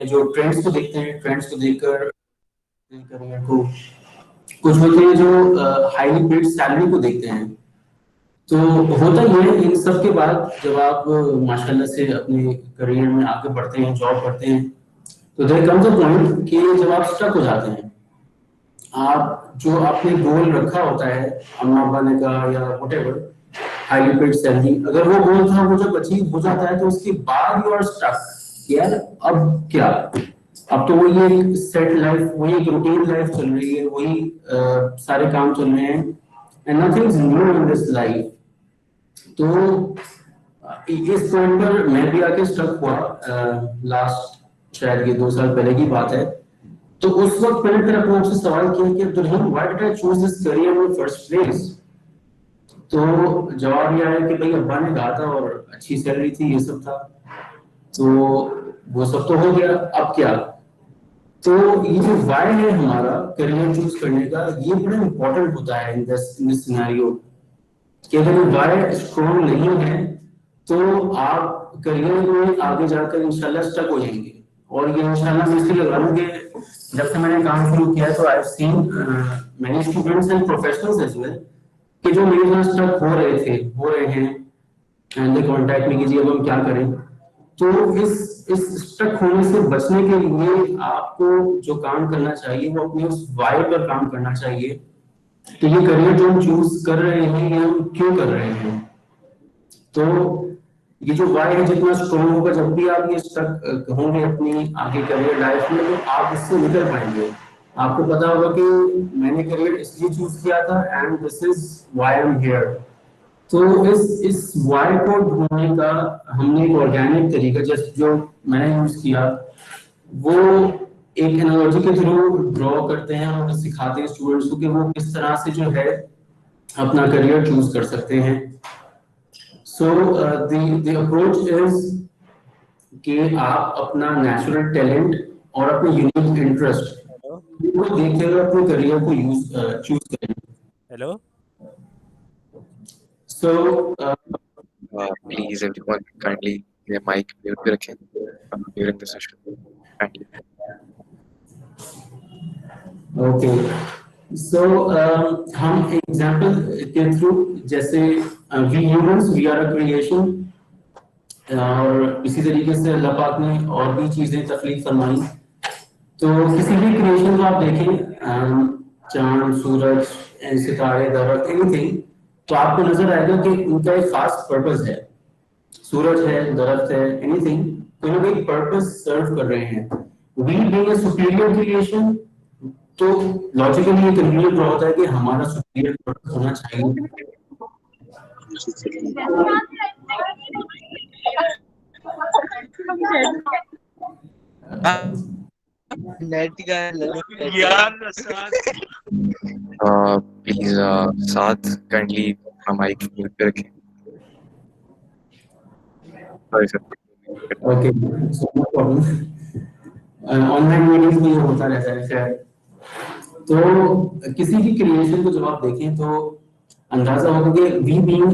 जो ट्रेंड्स को देखते हैं, ट्रेंड्स को देखकर करियर को, कुछ होते हैं जो हाईली पेड सैलरी को देखते हैं। तो होता ये है इन सब के बाद जब आप माशाल्लाह से अपने करियर में आगे बढ़ते हैं, जॉब करते हैं, तो देयर कम्स अ पॉइंट कि जब आप स्टक हो जाते हैं, आप जो आपने गोल रखा होता है अम्मा अब्बा ने कहा या व्हाटएवर हाईली पेड सैलरी, अगर वो गोल था वो जब अचीव हो जाता है तो उसके बाद यू आर स्टक यार अब क्या, अब तो वही एक सेट लाइफ, वही एक रूटीन लाइफ चल रही है, वही सारे काम चल रहे हैं and nothing is new in this life. तो इस पॉइंट पर मैं भी आके स्टक हुआ, लास्ट शायद ये 2 साल पहले की बात है। तो उस वक्त मैंने फिर अपने आप से सवाल किया कि दुल्हन why did I choose this career in first place. तो जवाब ये आया कि भाई अब्बा ने कहा था और अच्छी सैलरी थी, ये सब था, तो वो सब तो हो गया, अब क्या। तो ये जो वाई है हमारा करियर चूज करने का, ये बड़ा इंपॉर्टेंट होता है इन दिस सिनेरियो, कि अगर ये वाई स्ट्रॉन्ग नहीं है तो आप करियर में आगे जाकर इंशाल्लाह स्टक हो जाएंगे। और ये इंशाल्लाह मैं इसलिए लगा लूं कि जब से मैंने काम शुरू किया है तो I have seen many students and professionals as well कि जो मेरे साथ स्टक हो रहे थे, हो रहे हैं, एंड दे कांटेक्ट मी कीजिए अब हम क्या करें। तो इस स्टक होने से बचने के लिए आपको जो काम करना चाहिए वो अपने उस वाई पर काम करना चाहिए। तो ये करियर जो हम चूज कर रहे हैं ये हम क्यों कर रहे हैं। तो ये जो वाई है जितना स्ट्रॉन्ग होगा, जब भी आप ये स्टक होंगे अपनी आगे करियर लाइफ में, तो आप इससे निकल पाएंगे। आपको पता होगा कि मैंने करियर इसलिए चूज किया था and this is why I am here. तो इस वाई को ढूंढने का हमने एक ऑर्गेनिक तरीका जस्ट जो मैंने यूज किया, वो एक एनालॉजी के थ्रू ड्रॉ करते हैं और सिखाते हैं स्टूडेंट्स को कि वो किस तरह से जो है अपना करियर चूज कर सकते हैं। सो द अप्रोच इज कि आप अपना नेचुरल टैलेंट और अपने यूनिक इंटरेस्ट हेलो को देखते हुए अपने करियर को चूज करें। Hello so Please everyone kindly their mic mute पे रखें during the session kindly. Okay, so हम एग्जांपल के थ्रू, जैसे we humans we are a creation, और इसी तरीके से अल्लाह पाक ने और भी चीजें तख्लीक फरमाई। तो किसी भी क्रिएशन को आप देखें, चांद, सूरज, सितारे, दरख्त, एनीथिंग, तो आपको नजर आएगा कि उनका एक खास पर्पस है। सूरज है, दरख्त है, एनीथिंग, तो लोग एक पर्पस सर्व कर रहे हैं। We being a superior creation, तो लॉजिकली ये कंक्लूजन ड्रॉ होता है कि हमारा सुपीरियर पर्पस होना चाहिए। नेट का यार Please साथ kindly अपना mic mute पे रखें। Sorry sir. Okay, so no problem, online meetings में ये होता रहता है खैर। तो किसी भी क्रिएशन को जब आप देखें तो अंदाजा होगा कि we being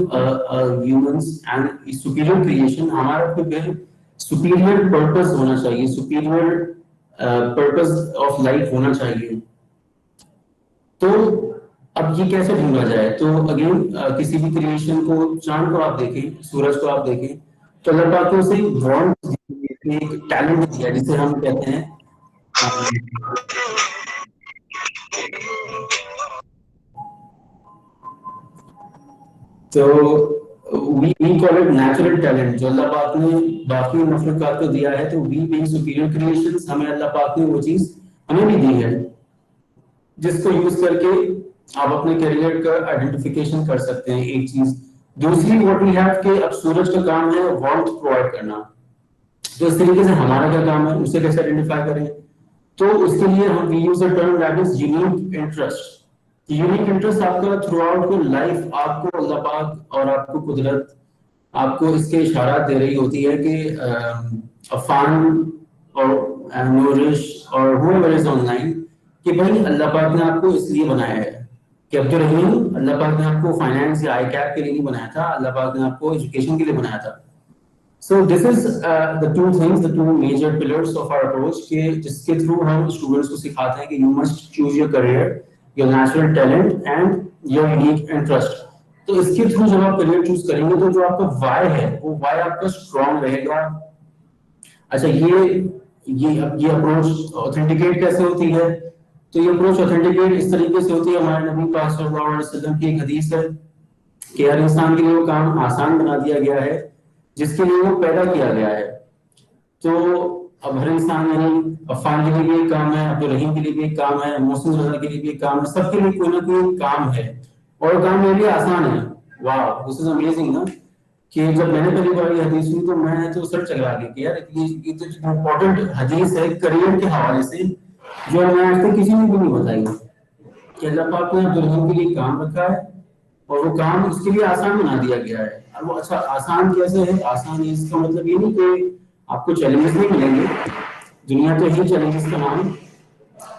humans and superior creation, हमारा फिर सुपीरियर पर्पस होना चाहिए, सुपीरियर पर्पस ऑफ लाइफ होना चाहिए। तो अब ये कैसे ढूंढा जाए, तो अगेन किसी भी क्रिएशन को, चांद को आप देखें, सूरज को आप देखें, तो अल्लाह पाक ने उसे वांट, एक टैलेंट दिया जिसे हम कहते हैं तो we call it natural talent, जो अल्लाह पाक ने बाकी मखलूकात को दिया है। तो वी बीइंग सुपीरियर क्रिएशंस, हमें अल्लाह पाक ने वो चीज हमें भी दी है जिसको यूज करके आप अपने करियर का आइडेंटिफिकेशन कर सकते हैं, एक चीज। दूसरी व्हाट वी हैव कि अब सूरज का काम है वार्मथ प्रोवाइड करना, तो इस तरीके से हमारा क्या काम है, उसे कैसे आइडेंटिफाई करें। तो उसके लिए हम we use a term that is unique interest. Unique interest आपका थ्रू आउट की लाइफ, आपको अल्लाह पाक और आपको कुदरत आपको इसके इशारा दे रही होती है कि अफान और नूरिश और हूएवर इज ऑनलाइन, कि भाई अल्लाह पाक ने आपको इसलिए बनाया है कि अब्दुल रहीम, अल्लाह पाक ने आपको फाइनेंस या आई कैप के लिए नहीं बनाया था, अल्लाह पाक ने आपको एजुकेशन के लिए बनाया था। So this is the two things, the two major pillars of our approach के जिसके through हम students को सिखाते हैं कि you must choose your career, your natural talent and your unique interest. तो इसके थ्रू जब आप career choose करेंगे तो जो आपका why है वो why आपका strong रहेगा. अच्छा ये अप्रोच ऑथेंटिकेट कैसे होती है? तो ये अप्रोच ऑथेंटिकेट इस तरीके से होती है, हमारे नबी पाक सल्लल्लाहु अलैहि वसल्लम की एक हदीस है कि हर इंसान के लिए वो काम आसान बना दिया गया है जिसके लिए वो पैदा किया गया है. तो अब हर इंसान यानी अफान के लिए भी एक काम है, अब्दुल रहीम के लिए भी एक काम है, मोहसिन रजा के लिए भी एक काम है, सबके लिए कोई ना कोई काम है और काम मेरे लिए आसान है. वाह, दिस इज अमेजिंग ना. कि जब मैंने पहली बार ये हदीस सुनी तो मैं तो सर चकरा गया कि यार ये तो इम्पोर्टेंट हदीस है करियर के हवाले से जो मैं आज तक किसी ने भी नहीं बताई कि अल्लाह पाक ने अब्दुल रहीम के लिए काम रखा है और वो काम उसके लिए आसान बना दिया गया है. और वो अच्छा आसान कैसे है? आसान है इसका मतलब ये नहीं कि आपको चैलेंजेस नहीं मिलेंगे, दुनिया तो यही चैलेंजेस का नाम.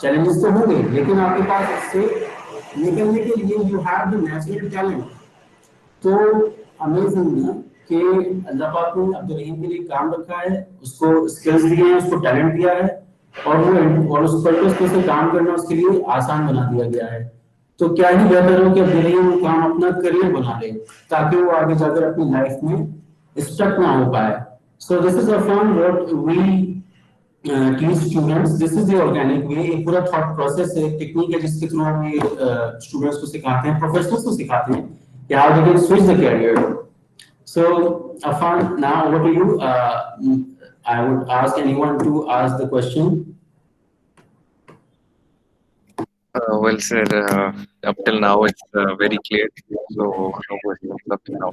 चैलेंजेस तो होंगे लेकिन आपके पास इससे निकलने के लिए you have the natural talent. तो अमेजिंग है कि अल्लाह पाक ने अब्दुल रहीम के लिए काम रखा है, उसको स्किल्स दिए हैं, उसको टैलेंट दिया है और उस पर्पस पे से काम करना उसके लिए आसान बना दिया गया है. तो क्या ही बेहतर हो कि अब्दुल रहीम वो काम अपना करियर बना ले ताकि वो आगे जाकर अपनी लाइफ में स्टक ना हो पाए. So this is Affan what we teach students. This is the organic way. एक पूरा थॉट प्रोसेस है, टेक्निक है जिसके थ्रू हम ये स्टूडेंट्स को सिखाते हैं, प्रोफेशनल्स को सिखाते हैं कि how they can switch the career. So Affan, now over to you. I would ask anyone to ask the question. Well, sir, up till now it's very clear. So no questions up till now.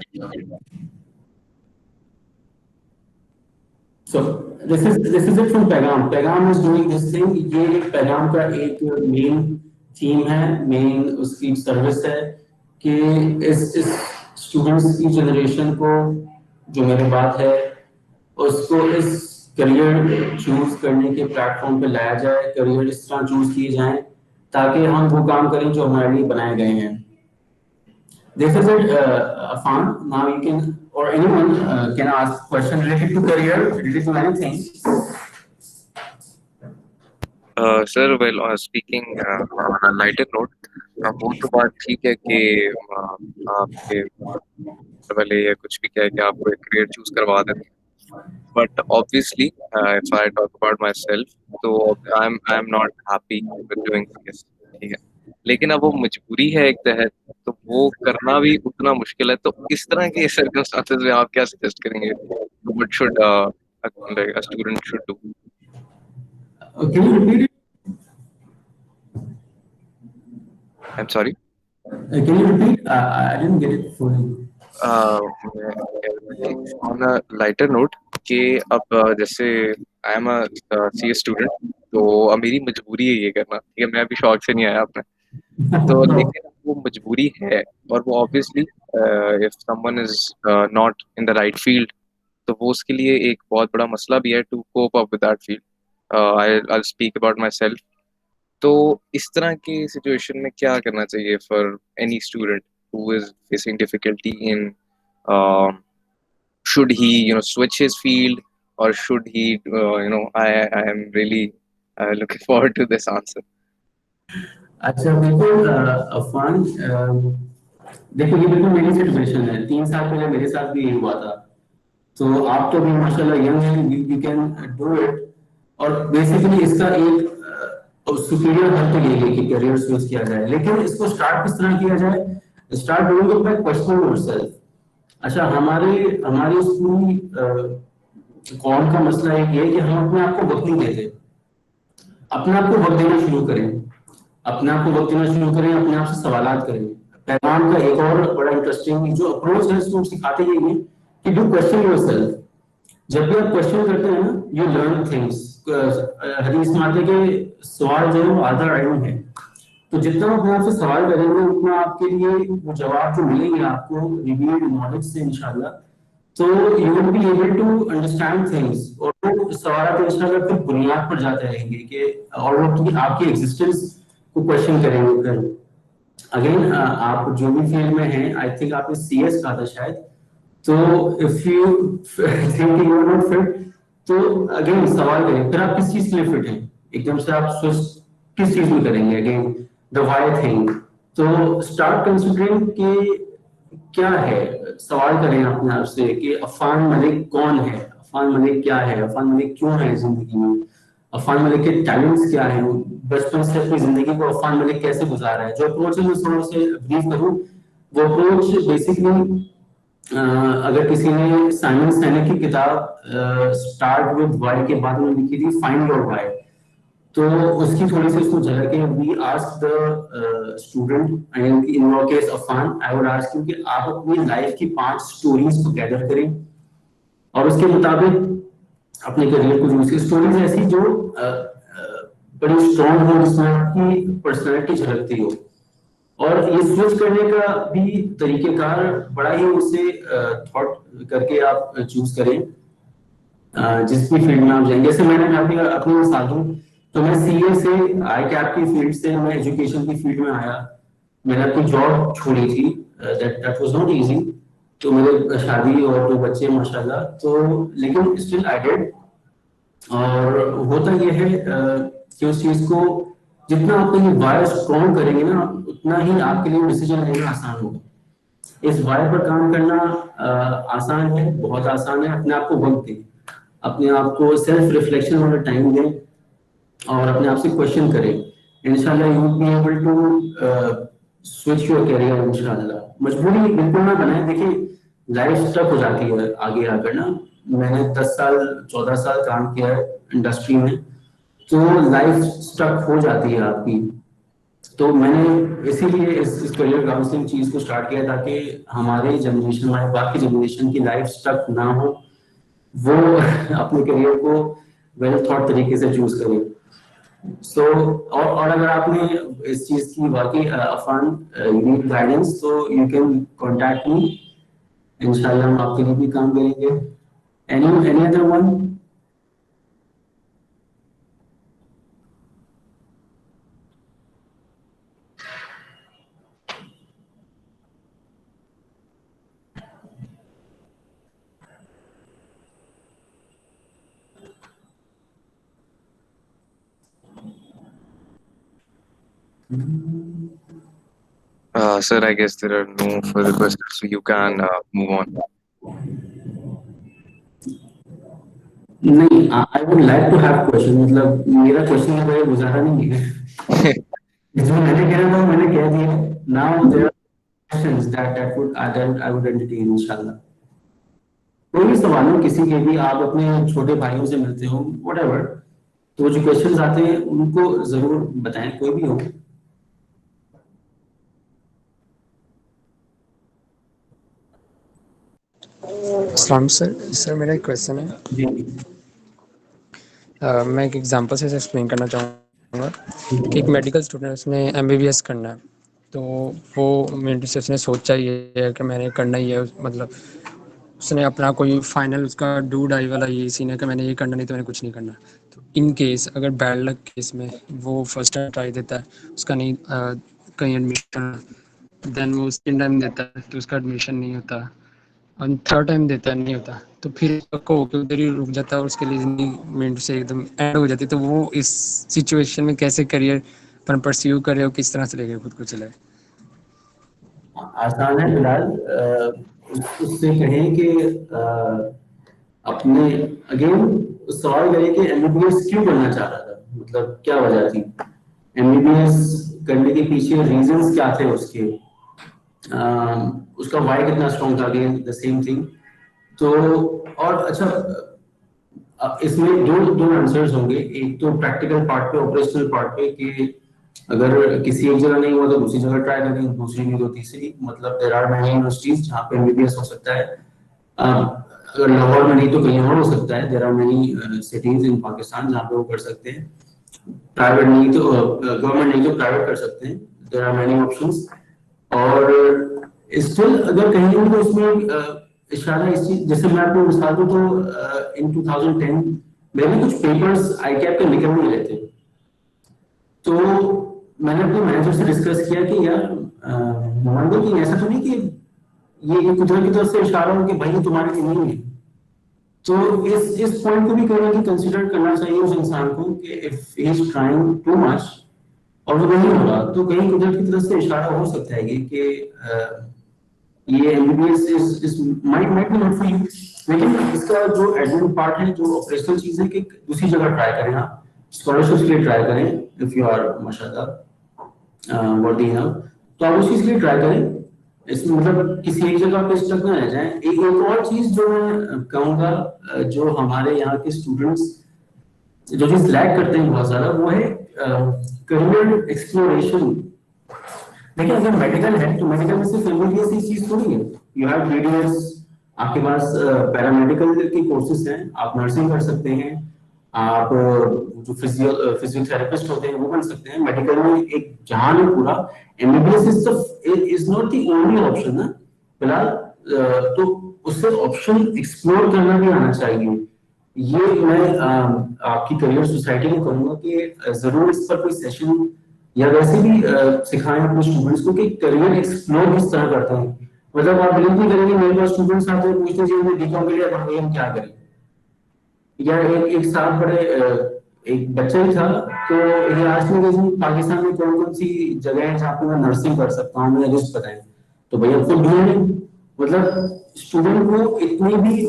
So this is it from Paigam. Paigam is doing this thing. ये एक Paigam का एक main theme है, main उसकी service है कि इस students की generation को जो मेरी बात है उसको इस career choose करने के platform पे लाया जाए, career इस तरह choose किए जाएं ताकि हम वो काम करें जो हमारे लिए बनाए गए हैं. This is it, Affan. Now you can or anyone can ask question related to career, related to anything. Sir, well, speaking on a lighter note, वो तो बात ठीक है कि आपके वाले या कुछ भी क्या है कि आपको एक करियर चूज करवा देते हैं. But obviously, if I talk about myself, तो I am not happy with doing this. ठीक है. लेकिन अब वो मजबूरी है एक तहत, तो वो करना भी उतना मुश्किल है. तो इस तरह के सर्कमस्टांसेस में आप क्या सजेस्ट करेंगे? What should a student should do? Can you repeat it? I'm sorry. Can you repeat? I didn't get it fully. On a lighter note कि अब जैसे आई एम अ सी स्टूडेंट, तो अब मेरी मजबूरी है ये करना. ठीक है, मैं अभी शौक से नहीं आया अपने, तो लेकिन वो मजबूरी है. और वो obviously if someone is not in the right field, तो वो उसके लिए एक बहुत बड़ा मसला भी है to cope up with that field. I speak about myself. तो इस तरह की सिचुएशन में क्या करना चाहिए for any student who is facing difficulty in should he switch his field, or should he I am really looking forward to this answer. अच्छा बिल्कुल अफवान, देखो ये बिल्कुल मेरी सिचुएशन है. 3 साल पहले मेरे साथ भी यही हुआ था. तो आप तो भी माशाल्लाह यंग हैं, यू कैन डू इट. और बेसिकली इसका एक सुपीरियर हल तो ये है कि करियर स्विच किया जाए. लेकिन इसको स्टार्ट किस तरह किया जाए? Start doing it by questioning yourself. अच्छा, हमारी पूरी कौन का मसला ये है कि हम अपने आप को वक्त नहीं देते. अपने आप को वक्त देना शुरू करें, अपने आप को वक्त देना शुरू करें, अपने आप से सवालात करें. पैगाम का एक और बड़ा इंटरेस्टिंग जो अप्रोच है इसको सिखाते ये है कि डू क्वेश्चन योरसेल्फ. जब भी आप क्वेश्चन करते हैं ना, यू लर्न थिंग्स. हदीस में आते कि सवाल जो है आधा इल्म है. तो जितना अपने आप से सवाल करेंगे उतना आपके लिए वो जवाब जो मिलेंगे आपको रिवील्ड नॉलेज से इंशाल्लाह, तो you will be able to understand things. और वो सवाल इंशाल्लाह फिर बुनियाद पर जाते रहेंगे कि और वो आपकी एग्जिस्टेंस को क्वेश्चन करेंगे. फिर अगेन आप जो भी फील्ड में हैं, आई थिंक आपने सीएस कहा था शायद, तो if you think you are not fit, तो अगेन सवाल करें फिर आप किस चीज के लिए फिट हैं, एकदम से आप स्विच किस चीज में करेंगे, अगेन द व्हाई थिंग। तो स्टार्ट कंसिडरिंग कि क्या है, सवाल करें अपने आप से कि अफान मलिक कौन है, अफान मलिक क्या है, अफान मलिक क्यों है जिंदगी में, अफान मलिक के टैलेंट्स क्या हैं, बचपन से अपनी जिंदगी को अफान मलिक कैसे गुजारा है। जो अप्रोच है मैं थोड़ा से ब्रीफ करूं, वो अप्रोच बेसिकली अगर किसी ने साइमन साइनेक की किताब स्टार्ट विद व्हाई के बाद में लिखी थी फाइंड योर व्हाई, तो उसकी थोड़ी सी उसको झलक है। We ask the student and in your case Afan, I would ask you कि आप अपनी लाइफ की 5 स्टोरीज को गैदर करें और उसके मुताबिक अपने करियर को चूज करें। स्टोरीज ऐसी जो बड़ी स्ट्रॉन्ग हो, जिसमें आपकी पर्सनैलिटी झलकती हो। और ये स्विच करने का भी तरीकेकार बड़ा ही उसे थॉट करके आप चूज करें जिस भी फील्ड में आप जाएंगे। जैसे मैंने आपकी अपनी मिसाल दूं तो मैं सीए से आई कैप की फील्ड से मैं एजुकेशन की फील्ड में आया। मैंने अपनी जॉब छोड़ी थी, दैट वाज नॉट इजी। तो मेरे शादी और 2 बच्चे माशाल्लाह, तो लेकिन स्टिल आई डिड। और होता यह है कि उस चीज को जितना आप ये वायर स्ट्रॉन्ग करेंगे ना, उतना ही आपके लिए डिसीजन लेना आसान होगा। इस वायर पर काम करना आसान है, बहुत आसान है। अपने आप को वक्त दें, अपने आप को सेल्फ रिफ्लेक्शन वाला टाइम दें और अपने आप से क्वेश्चन करें। इंशाल्लाह you will be able to switch your career इंशाल्लाह। मजबूरी बिल्कुल ना बनाए। देखिए लाइफ स्टक हो जाती है आगे आकर ना। मैंने 10 साल 14 साल काम किया है इंडस्ट्री में, तो लाइफ स्टक हो जाती है आपकी। तो मैंने इसीलिए इस करियर काउंसलिंग चीज को स्टार्ट किया ताकि हमारे जनरेशन, हमारे बाकी जनरेशन की लाइफ स्टक ना हो, वो अपने करियर को वेल थॉट तरीके से चूज करें। सो और अगर आपने इस चीज की वाकई अफान यू नीड गाइडेंस, तो यू कैन कांटेक्ट मी, इंशाल्लाह हम आपके लिए भी काम करेंगे। Any other one? Sir, I guess there are no further questions, so you can move on. नहीं, I would like to have question, मतलब मेरा क्वेश्चन का कोई गुजारा नहीं है। जो मैंने कह रहा था मैंने कह दिया। Now there are questions that would I would entertain इंशाल्लाह। कोई भी सवाल हो किसी के भी, आप अपने छोटे भाइयों से मिलते हो व्हाटएवर, तो जो क्वेश्चंस आते हैं उनको जरूर बताएं, कोई भी हो। सलाम सर। सर मेरा एक क्वेश्चन है। जी मैं एक एग्जांपल से एक्सप्लेन करना चाहूँगा कि एक मेडिकल स्टूडेंट उसने एमबीबीएस करना है, तो वो मेरे से उसने सोचा ही है कि मैंने करना ही है। मतलब उसने अपना कोई फाइनल उसका डू डाई वाला ये सीन है कि मैंने ये करना, नहीं तो मैंने कुछ नहीं करना। तो इन केस अगर बैड लक केस में वो फर्स्ट टाइम ट्राई देता है, उसका नहीं कहीं एडमिशन, देन वो सेकेंड टाइम देता है तो उसका एडमिशन नहीं होता, और थर्ड टाइम देता है नहीं होता, तो फिर को उधर ही रुक जाता है और उसके लिए जिंदगी से एकदम एंड हो जाती है। तो वो इस सिचुएशन में कैसे करियर पर परस्यू करे और किस तरह से लेके खुद को चलाए? आसान है फिलहाल। उससे कहें कि अपने अगेन सवाल करें कि एमबीबीएस क्यों करना चाह रहा था, मतलब क्या वजह थी एमबीबीएस करने के पीछे, रीजंस क्या थे उसके, उसका वाई कितना स्ट्रॉन्ग था, अगेन द सेम थिंग। तो और अच्छा, इसमें दो आंसर्स होंगे। एक तो प्रैक्टिकल पार्ट पे, ऑपरेशनल पार्ट पे कि अगर किसी एक जगह नहीं हुआ तो दूसरी जगह ट्राई करें, दूसरी नहीं तो तीसरी। मतलब देयर आर मेनी यूनिवर्सिटीज जहाँ पे एमबीबीएस हो सकता है। अगर लाहौर में नहीं तो कहीं और हो सकता है। There are many cities in Pakistan जहाँ पे वो कर सकते हैं। प्राइवेट नहीं तो गवर्नमेंट नहीं तो प्राइवेट कर सकते हैं। There are many options. और स्टिल अगर कहीं भी तो उसमें इशारा इस चीज, जैसे मैं आपको मिसाल दूं तो इन 2010 मेरे कुछ पेपर्स आई कैप के निकल नहीं रहे थे। तो मैंने अपने मैनेजर से डिस्कस किया कि यार मोहम्मद, कि ऐसा तो नहीं कि ये कुदरत की तरफ से इशारा हो कि भाई ये तुम्हारे लिए नहीं है। तो इस पॉइंट को भी कहीं ना कहीं कंसिडर करना चाहिए उस इंसान को कि if he is trying too much और वो नहीं हो रहा, तो कहीं कुदरत की तरफ से इशारा हो सकता है ये कि ये MBBS is might be not for you. लेकिन इसका जो एडमिन पार्ट है, जो ऑपरेशनल चीज है, कि दूसरी जगह ट्राई करें, आप स्कॉलरशिप के लिए ट्राई करें इफ यू आर माशाल्लाह वर्दी है, तो आप उस चीज के लिए ट्राई करें। इसमें मतलब किसी एक जगह पे स्टक ना रह जाए। एक और चीज जो मैं कहूँगा, जो हमारे यहाँ के स्टूडेंट्स जो चीज लैक करते हैं बहुत ज्यादा, वो है करियर एक्सप्लोरेशन। देखिए अगर मेडिकल है तो मेडिकल में सिर्फ एमबीबीएस ही चीज थोड़ी है। यू हैव बीडीएस, आपके पास पैरामेडिकल के कोर्सेज हैं, आप नर्सिंग कर सकते हैं, आप जो फिजियोथेरेपिस्ट होते हैं वो बन सकते हैं। मेडिकल में एक जहान है पूरा। MBBS is not the only option ना फिलहाल। तो उससे ऑप्शन एक्सप्लोर करना भी आना चाहिए। ये मैं आपकी करियर सोसाइटी को कहूंगा कि जरूर इस पर कोई सेशन या वैसे भी सिखाएं अपने स्टूडेंट्स को कि करियर एक्सप्लोर किस तरह करते हैं। मतलब आप बिलीव नहीं करेंगे, मेरे पास स्टूडेंट्स आते हैं पूछते हैं जी बीकॉम के लिए हम क्या करें। या एक साथ बड़े एक बच्चा ही था, तो ये आज में पाकिस्तान में कौन कौन सी जगह है जहाँ पे मैं नर्सिंग कर सकता हूँ, मुझे लिस्ट बताएं। तो भैया खुद ढूंढे। मतलब स्टूडेंट को इतनी भी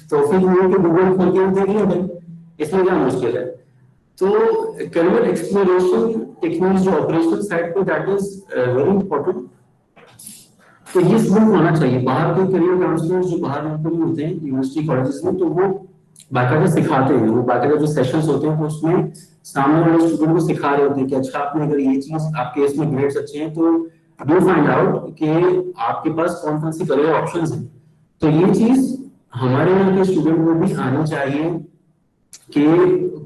तौफीक नहीं है कि गूगल खोल के देख लिया भाई, इसमें क्या मुश्किल है। तो करियर एक्सप्लोरेशन टेक्निक्स जो ऑपरेशनल साइड पे, दैट इज वेरी इंपॉर्टेंट। तो ये स्टूडेंट होना चाहिए। बाहर के करियर काउंसलर्स जो बाहर में होते हैं यूनिवर्सिटी कॉलेजेस में, तो वो बाकायदा सिखाते हैं। वो बाकायदा जो सेशंस होते हैं उसमें सामने वाले स्टूडेंट को सिखा रहे होते हैं कि अच्छा आपने अगर ये चीज, आपके इसमें ग्रेड्स अच्छे हैं तो डू फाइंड आउट कि आपके पास कौन कौन सी करियर ऑप्शंस हैं। तो ये चीज हमारे यहाँ के स्टूडेंट को भी आनी चाहिए कि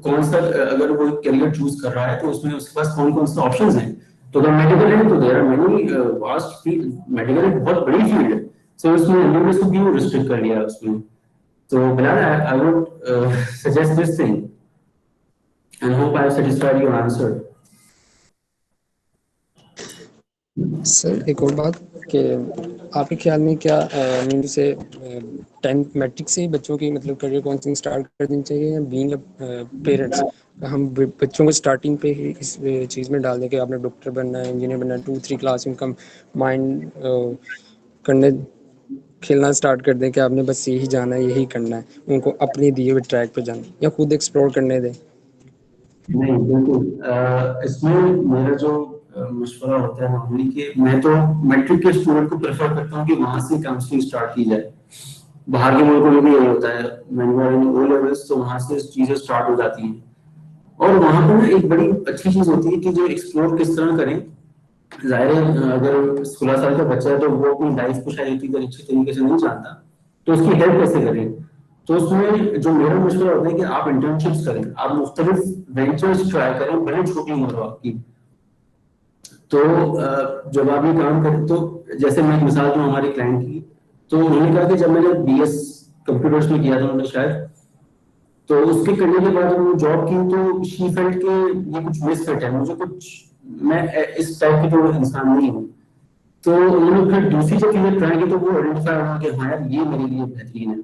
कौन सा, अगर वो करियर चूज कर रहा है तो उसमें उसके पास कौन कौन से ऑप्शंस हैं। तो अगर मेडिकल है तो there are many vast field. Medical एक बहुत बड़ी फील्ड है, सो उसमें एमबीबीएस को भी रिस्ट्रिक्ट कर लिया है उसमें। So Bilal, I would suggest this thing, and hope I have satisfied your answer. Sir एक और बात कि आपके ख्याल में क्या मीन से 10th मैट्रिक से ही बच्चों की मतलब करियर काउंसलिंग स्टार्ट कर देनी चाहिए, या बीइंग पेरेंट्स हम बच्चों को स्टार्टिंग पे ही इस चीज़ में डाल दें कि आपने डॉक्टर बनना है, इंजीनियर बनना है, 2-3 क्लास में कम माइंड करने खेलना स्टार्ट कर दें कि आपने बस यही जाना है, यही करना है, उनको अपने दिए हुए ट्रैक पे जाना, या खुद एक्सप्लोर करने दें? नहीं बिल्कुल, इसमें मेरा जो मशवरा होता है नॉर्मली कि मैं तो मैट्रिक के स्टूडेंट को प्रेफर करता हूँ कि वहां से काउंसलिंग स्टार्ट की जाए। बाहर के मुल्कों में भी यही होता है, मैंने ओ लेवल्स तो वहां से चीजें स्टार्ट हो जाती हैं। और वहां पर ना एक बड़ी अच्छी चीज होती है कि जो एक्सप्लोर किस तरह करें। जाहिर है अगर 16 साल का बच्चा है तो वो अपनी लाइफ को शायद इतनी अच्छी तरीके से नहीं जानता, तो उसकी हेल्प कैसे करें। तो उसमें जो मेरा मशवरा होता है कि आप इंटर्नशिप्स करें, आप मुख्तलिफ वेंचर्स ट्राई करें, भले छोटी उम्र हो आपकी। तो जब आप ये काम करें, तो जैसे मैं एक मिसाल दूं हमारे क्लाइंट की, तो उन्होंने कहा कि जब मैंने बीएस कंप्यूटर्स में किया था उन्होंने शायद, तो उसके करने के बाद जब मैंने जॉब की तो शी फेल्ट के ये कुछ मिसफिट है, मुझे कुछ, मैं इस टाइप की तो इंसान नहीं हूँ। तो उन्होंने फिर दूसरी जब चीजें ट्राई की तो वो आइडेंटिफाई हुआ कि हाँ यार ये मेरे लिए बेहतरीन है।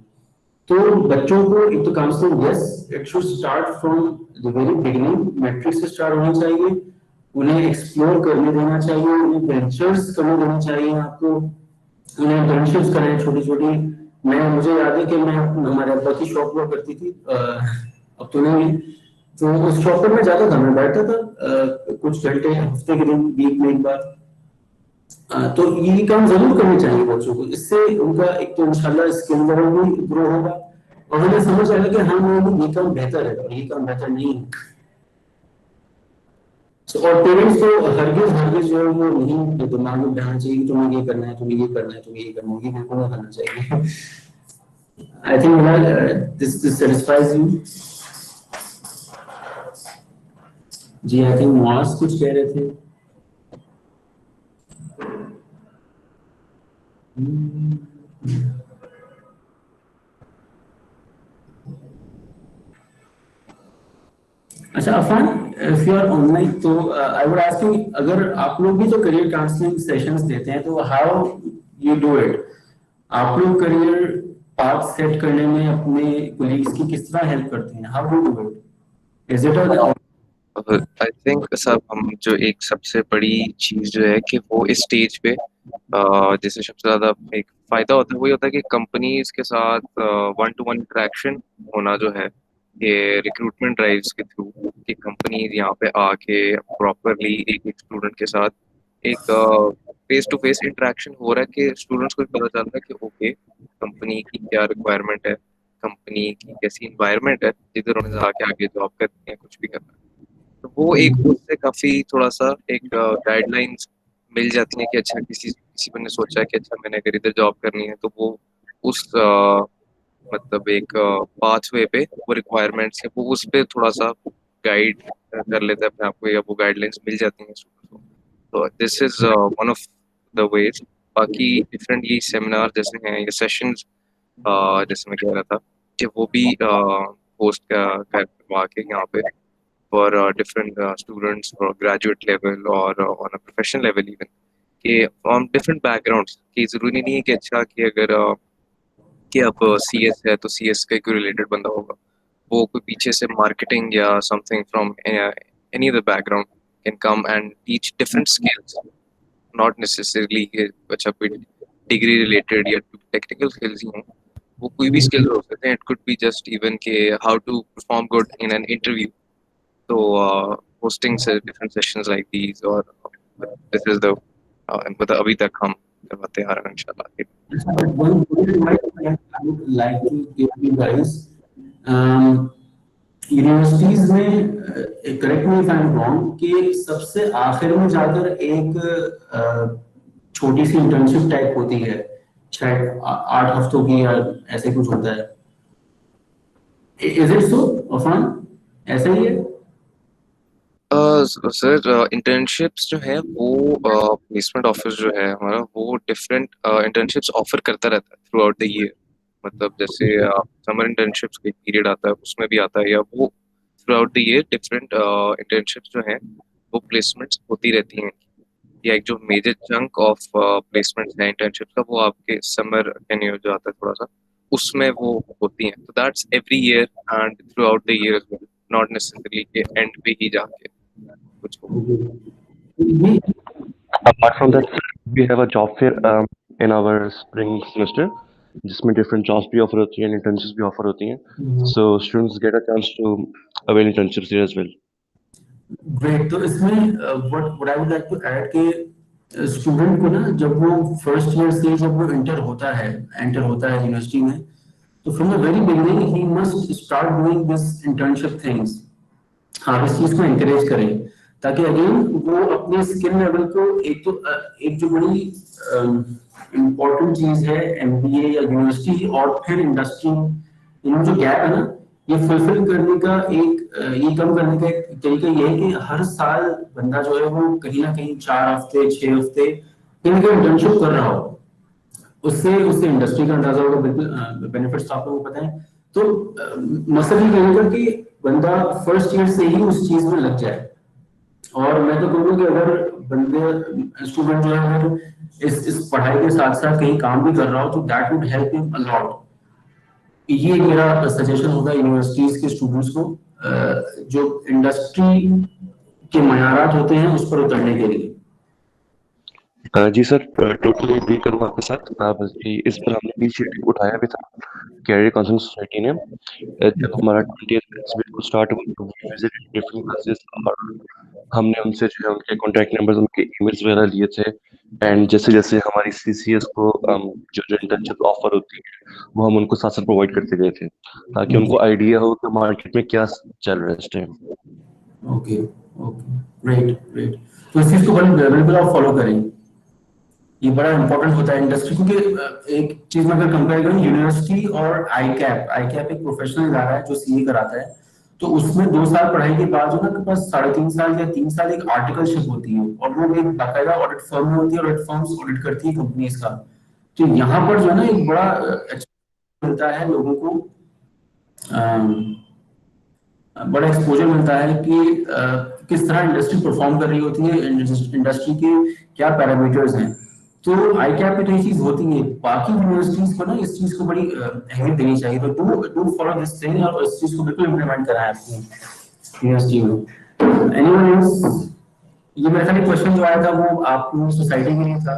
तो बच्चों को एक तो counselling, yes it should start from the very beginning, matric से स्टार्ट होना चाहिए। उन्हें एक्सप्लोर करने देना चाहिए, उन्हें वेंचर्स करने देना चाहिए, आपको उन्हें इंटर्नशिप्स कराएं छोटी छोटी। मुझे याद है कि मैं हमारे अब्बा की शॉप हुआ करती थी, अब तो नहीं है, तो उस शॉप पर मैं जाता था, मैं बैठता था कुछ घंटे हफ्ते के दिन, वीक में एक बार। तो ये काम जरूर करने चाहिए बच्चों को, इससे उनका एक तो इंशाल्लाह स्किल लेवल भी ग्रो होगा और उन्हें समझ आएगा कि हाँ मेरे ये काम बेहतर है और ये काम बेहतर नहीं है। और पेरेंट्स को हरगिज जो है वो नहीं दिमाग में बिठाना चाहिए कि तुम्हें ये करना है, तुम्हें ये करना है, तुम्हें ये करना है, ये बिल्कुल नहीं करना चाहिए। I think this satisfies you जी। आई थिंक मॉस कुछ कह रहे थे। अच्छा Afan, if you are online तो आई वुड आस्क यू, अगर आप लोग भी तो करियर काउंसलिंग सेशंस देते हैं तो हाउ यू डू इट, आप लोग करियर पाथ सेट करने में अपने कोलीग्स की किस तरह हेल्प करते हैं? How do do it? Is it I think सब हम जो एक सबसे बड़ी चीज जो है कि वो इस स्टेज पे जिससे सबसे ज्यादा एक फायदा होता है वही होता है कि कंपनीज के साथ वन टू वन इंटरेक्शन होना जो है ये रिक्रूटमेंट ड्राइव्स के थ्रू कि कंपनीज यहाँ पे आके प्रॉपरली एक एक स्टूडेंट के साथ एक फेस टू फेस इंटरेक्शन हो रहा है कि स्टूडेंट्स को भी पता चलता है कि ओके कंपनी की क्या रिक्वायरमेंट है, कंपनी की कैसी इन्वायरमेंट है जिधर उन्हें जाके आगे जॉब करनी है, कुछ भी करना है। तो वो एक उससे काफी थोड़ा सा एक गाइडलाइंस मिल जाती है कि अच्छा किसी किसी ने सोचा है कि अच्छा मैंने अगर इधर जॉब करनी है तो वो उस मतलब एक पाथवे पे वो रिक्वायरमेंट्स है वो उस पे थोड़ा सा गाइड कर लेते हैं अपने आप को या वो गाइडलाइंस मिल जाती हैं स्टूडेंट्स को। तो this is one of the ways. बाकी डिफरेंट ये सेमिनार जैसे हैं ये सेशंस जैसे मैं कह रहा था कि वो भी होस्ट करवा के यहाँ पे for different students for graduate level or on a professional level even कि from different backgrounds कि जरूरी नहीं है कि अच्छा कि अगर कि अब CS है तो CS का कोई रिलेटेड बंदा होगा, वो कोई पीछे से मार्केटिंग या something from any other background can come and teach different skills, not necessarily कि अच्छा कोई डिग्री रिलेटेड या टेक्निकल स्किल्स ही हों, वो कोई भी स्किल्स हो सकते हैं। It could be just even के how to perform good in an interview. So hosting different sessions like these or this is the मतलब अभी तक हम करवाते आ रहे हैं इंशाल्लाह। one good advice I would like to give you guys. Universities में correct me if I am wrong कि सबसे आखिर में जाकर एक छोटी सी इंटर्नशिप टाइप होती है, शायद 8 हफ्तों की या ऐसे कुछ होता है। इज इट सो अफान, ऐसा ही है? सर इंटर्नशिप्स जो है वो प्लेसमेंट ऑफिस जो है हमारा वो डिफरेंट इंटर्नशिप्स ऑफर करता रहता है थ्रू आउट द ईयर। मतलब जैसे समर इंटर्नशिप्स का पीरियड आता है उसमें भी आता है या वो through out the year different internships जो हैं वो प्लेसमेंट्स होती रहती हैं। या एक जो मेजर चंक ऑफ प्लेसमेंट्स है इंटर्नशिप का वो आपके समर टेन्योर जो आता है थोड़ा सा उसमें वो होती हैं। तो that's every year and through out the year, not necessarily के एंड पे ही जाके कुछ हो। ये Apart from that, we have a job fair in our spring semester, जिसमें different jobs भी offer होती हैं, internships भी offer होती हैं. So students get a chance to avail internships here as well. Great. तो इसमें what I would like to add कि स्टूडेंट को ना जब वो फर्स्ट ईयर से जब वो एंटर होता है यूनिवर्सिटी में, तो from the very beginning he must start doing this internship things. हाँ, इस चीज को एनकरेज करें ताकि अगेन वो अपने स्किल लेवल को एक जो बड़ी इम्पोर्टेंट चीज है एमबीए या यूनिवर्सिटी और फिर इंडस्ट्री, इनमें जो गैप है ना, ये फुलफिल करने का ये कम करने का एक तरीका ये है कि हर साल बंदा जो है वो कहीं ना कहीं 4 हफ्ते 6 हफ्ते इनका इंटर्नशिप कर रहा हो। उससे उससे इंडस्ट्री का अंदाजा होगा, बिल्कुल बेनिफिट्स आपको वो पता है। तो मकसद ये रहेगा कि बंदा फर्स्ट ईयर से ही उस चीज में लग जाए। और मैं तो कहूँगा कि अगर बंदे स्टूडेंट जो है अगर इस पढ़ाई के साथ साथ कहीं काम भी कर रहा हो तो that would help him a lot. ये मेरा सजेशन होगा यूनिवर्सिटीज के स्टूडेंट्स को जो इंडस्ट्री के मयारात होते हैं उस पर उतरने के लिए। जी सर, टोटली एग्री करूँगा आपके साथ। बल्कि इस पर हमने इनिशिएटिव उठाया भी था कैरियर काउंसलिंग सोसाइटी ने। जब हमारा 20th बैच को स्टार्ट हुआ तो we visited different classes और हमने उनसे जो है उनके कॉन्टैक्ट नंबर्स, उनके ईमेल्स वगैरह लिए थे। एंड जैसे जैसे हमारी CCS को जो इंटर्नशिप ऑफर होती है वो हम उनको साथ साथ प्रोवाइड करते गए थे ताकि उनको आइडिया हो कि मार्केट में क्या चल रहा है इस time. Okay okay, great great. तो इस चीज को बिल्कुल आप फॉलो करें, ये बड़ा इंपॉर्टेंट होता है इंडस्ट्री। क्योंकि एक चीज में अगर कंपेयर करें यूनिवर्सिटी और आई कैप एक प्रोफेशनल इदारा है जो सीए कराता है, तो उसमें 2 साल पढ़ाई के बाद जो ना आपके पास 3.5 साल या 3 साल एक आर्टिकलशिप होती है और वो एक बाकायदा ऑडिट फर्म में होती है, ऑडिट फर्म्स ऑडिट करती है कंपनीज का। तो यहाँ पर जो है ना एक बड़ा अच्छा मिलता है लोगों को, बड़ा एक्सपोजर मिलता है कि किस तरह इंडस्ट्री परफॉर्म कर रही होती है, इंडस्ट्री के क्या पैरामीटर्स हैं। तो आई कैप पे तो ये चीज होती है, बाकी यूनिवर्सिटीज को ना इस चीज को बड़ी अहमियत देनी चाहिए, तो do do follow this thing और इस चीज को बिल्कुल इम्प्लीमेंट करा है अपनी यूनिवर्सिटी में। Anyone else? ये मेरा खाली क्वेश्चन जो आया था वो आपकी सोसाइटी के लिए था।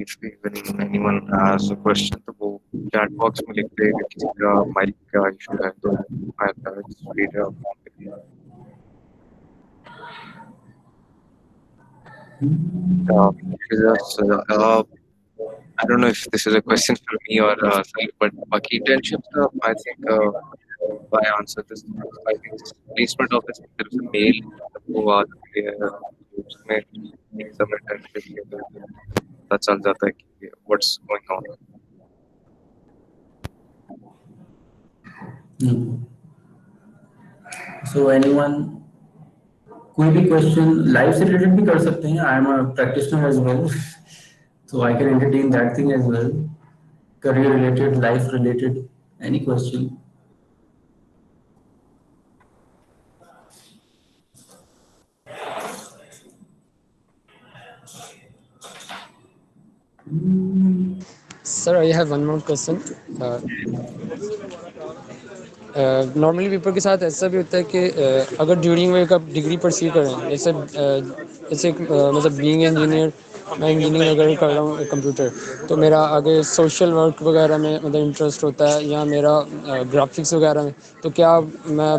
if even anyone has a question तो वो chat box में लिख दे, अगर किसी का mic का issue है तो I'll just read it out. I don't know if this is a question for me or Sahil, but बाकी internship stuff, I think I answer this. I think placement office की तरफ से mail वो आ जाती है, उसमें exam internship के लिए पता चल जाता है कि what's going on. So anyone, कोई भी क्वेश्चन लाइफ से रिलेटेड भी कर सकते हैं, I am a practitioner as well, so I can entertain that thing as well, career related, life related, any question. Sir, I have one more question. Normally paper के साथ ऐसा भी होता है कि अगर ड्यूरिंग में आप डिग्री परस्यू करें, जैसे मतलब बीइंग इंजीनियर, मैं इंजीनियरिंग अगर कर रहा हूँ कंप्यूटर, तो मेरा आगे सोशल वर्क वगैरह में मतलब इंटरेस्ट होता है या मेरा ग्राफिक्स वगैरह में, तो क्या मैं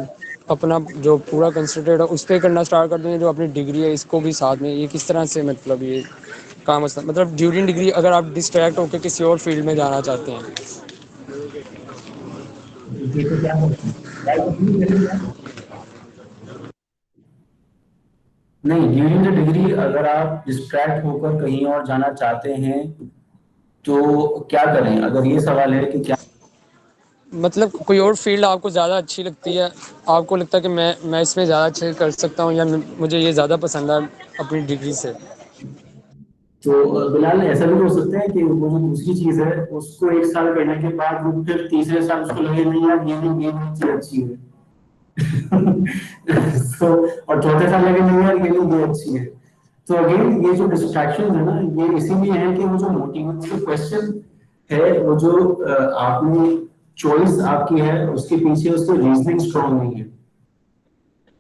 अपना जो पूरा कंसंट्रेट है उस पर करना स्टार्ट कर दूँ, जो अपनी डिग्री है इसको भी साथ में, ये किस तरह से मतलब ये काम होता है, मतलब ड्यूरिंग डिग्री अगर आप डिस्ट्रैक्ट होकर किसी और फील्ड में जाना चाहते हैं? नहीं, ड्यूरिंग द डिग्री अगर आप डिस्ट्रैक्ट होकर कहीं और जाना चाहते हैं तो क्या करें, अगर ये सवाल है कि क्या मतलब कोई और फील्ड आपको ज़्यादा अच्छी लगती है, आपको लगता है कि मैं इसमें ज़्यादा अच्छे कर सकता हूँ या मुझे ये ज़्यादा पसंद है अपनी डिग्री से? तो बिलाल ऐसा भी हो सकता है कि वो जो दूसरी चीज है उसको एक साल करने के बाद वो फिर तीसरे साल उसको लगे नहीं यार ये चीज अच्छी है। तो और चौथे साल लगे नहीं यार ये अच्छी है। तो अगेन ये जो डिस्ट्रैक्शन है ना, ये इसीलिए है कि वो जो मोटिवेशन क्वेश्चन है, वो जो आपने चॉइस आपकी है उसके पीछे उसकी रीजनिंग स्ट्रांग नहीं है।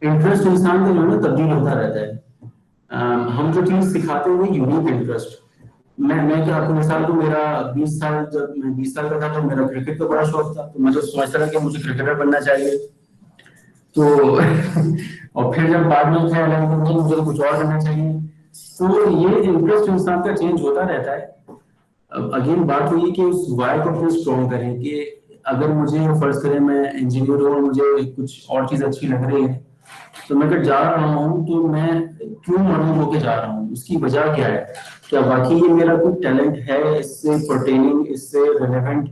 इंटरेस्ट इंसान का जो है ना तब्दील होता रहता है। हम जो चीज सिखाते हैं वो यूनिक इंटरेस्ट। मैं क्या आपको मिसाल दूं, मेरा 20 साल, जब मैं 20 साल का था तो मेरा क्रिकेट का बड़ा शौक था, तो मैं तो सोचता था कि मुझे क्रिकेटर बनना चाहिए। तो और फिर जब बाद में ख्याल आया कि मुझे तो कुछ और करना चाहिए। तो ये इंटरेस्ट इंसान का चेंज होता रहता है। अब अगेन बात हुई कि उस वाई को फिर स्ट्रॉन्ग करें कि अगर मुझे फर्ज करें मैं इंजीनियर हूँ और मुझे कुछ और चीज अच्छी लग रही है, तो मैं अगर जा रहा हूँ तो मैं क्यों मरूं होके जा रहा हूँ, उसकी वजह क्या है, क्या वाकई ये मेरा कोई टैलेंट है इससे परटेनिंग, इससे रिलेवेंट,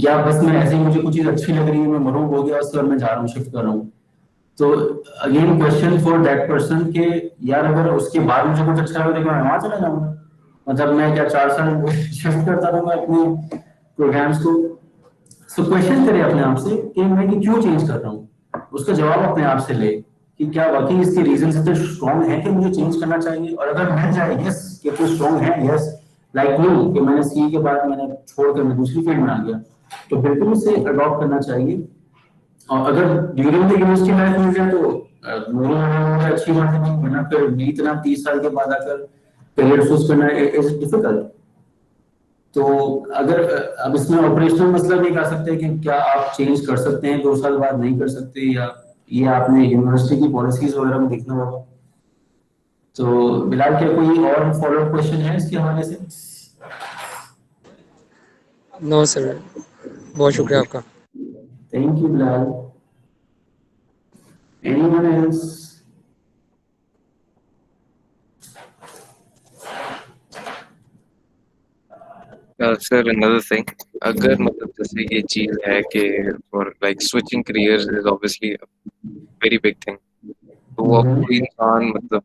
या बस मैं ऐसे ही मुझे कुछ चीज अच्छी लग रही है मैं मरूं हो गया उससे और मैं जा रहा हूँ शिफ्ट कर रहा हूँ। तो again question for that person के यार अगर उसके बाद मुझे कुछ अच्छा लगे तो मैं वहां चला जाऊंगा, मतलब मैं क्या 4 साल शिफ्ट करता रहूंगा अपने प्रोग्राम्स को। सो क्वेश्चन करें अपने आप से कि मैं ये क्यों चेंज कर रहा हूँ, उसका जवाब अपने आप से ले कि क्या वाकई इसके रीजन इतने स्ट्रॉन्ग है कि मुझे चेंज करना चाहिए, और अगर मिल जाए यस कि कोई स्ट्रॉन्ग है, यस लाइक मी कि मैंने सी के बाद मैंने छोड़कर मैं दूसरी फील्ड में आ गया, तो बिल्कुल उसे अडॉप्ट करना चाहिए। और अगर ड्यूरिंग द यूनिवर्सिटी लाइफ मिल जाए तो मेरी अच्छी बात है, नहीं वरना फिर भी इतना 30 साल के बाद आकर करियर चूज करना इज डिफिकल्ट। तो अगर अब इसमें ऑपरेशनल मसला भी आ सकते हैं कि क्या आप चेंज कर सकते हैं 2 साल बाद, नहीं कर सकते, या ये आपने यूनिवर्सिटी की पॉलिसीज वगैरह में देखना होगा। तो बिलाल क्या कोई और फॉलो अप क्वेश्चन है इसके हवाले से? नो सर, बहुत शुक्रिया आपका। Thank you Bilal. Anyone else? Sir, another thing, अगर मतलब जैसे ये चीज है कि for like switching careers is obviously a very big thing, तो वो अब कोई इंसान मतलब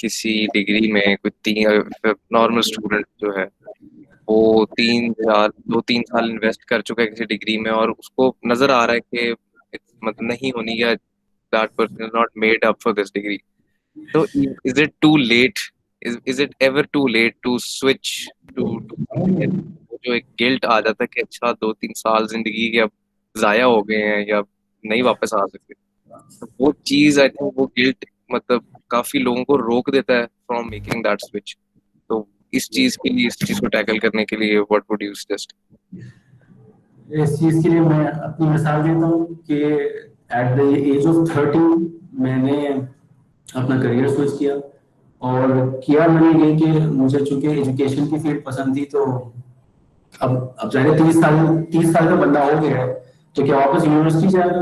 किसी डिग्री में कोई तीन नॉर्मल स्टूडेंट जो है वो 2-3 साल इन्वेस्ट कर चुका है किसी डिग्री में और उसको नजर आ रहा है कि मतलब नहीं होनी या that person is not made up for this degree, तो is it too late, is it ever too late to switch to something else? जो एक गिल्ट आ जाता है कि अच्छा 2-3 साल जिंदगी के अब जाया हो गए हैं या नहीं वापस आ सकते, तो वो चीज आई थिंक वो गिल्ट मतलब काफी लोगों को रोक देता है फ्रॉम मेकिंग दैट स्विच। तो इस चीज के लिए, इस चीज को टैकल करने के लिए व्हाट वुड यू सजेस्ट? इस चीज के लिए मैं अपनी मिसाल देता हूँ कि एट द एज ऑफ 30 मैंने अपना करियर स्विच किया, और किया मैंने ये कि मुझे चूंकि एजुकेशन की फील्ड पसंद थी, तो अब जाने 30 साल का बंदा हो गया है तो क्या वापस यूनिवर्सिटी जाएगा?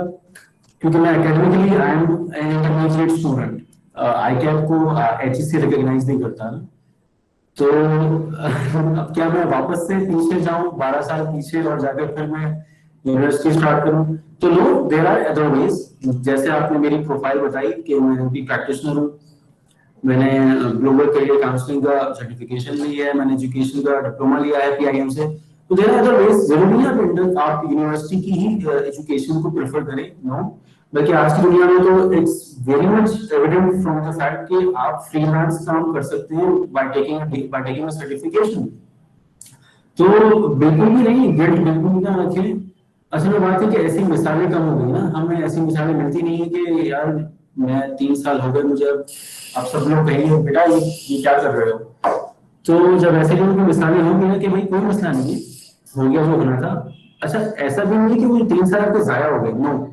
क्योंकि मैं academically I am an intermediate student, I cap को HEC रिकॉग्नाइज नहीं करता ना, तो अब क्या मैं वापस से पीछे जाऊं 12 साल पीछे और जाकर फिर मैं यूनिवर्सिटी स्टार्ट करूं? तो no, there are other ways. जैसे आपने मेरी प्रोफाइल बताई कि मैं भी प्रैक्टिशनर हूं, मैंने ग्लोबल करियर काउंसलिंग का सर्टिफिकेशन लिया है, मैंने एजुकेशन का डिप्लोमा लिया है PIM से। तो देयर आर अदर वेज, जरूरी नहीं है आप यूनिवर्सिटी की ही एजुकेशन को प्रेफर करें, नो। बल्कि आज की दुनिया में तो it's very much evident from the fact कि आप फ्रीलांस काम कर सकते हैं बाय टेकिंग अ सर्टिफिकेशन। तो बिल्कुल भी नहीं, गिल्ट बिल्कुल भी ना रखें। असल में बात है कि ऐसी मिसालें कम हो गई ना, हमें ऐसी मिसालें मिलती नहीं है कि यार मैं 3 साल हो गए मुझे, अब सब लोग कहेंगे बेटा ये क्या कर रहे हो? तो जब ऐसे लोगों की मिसालें होंगी ना कि भाई कोई मसला नहीं है, हो गया जो होना था। अच्छा, ऐसा भी नहीं है कि वो 3 साल आपके जाया हो गए, नो।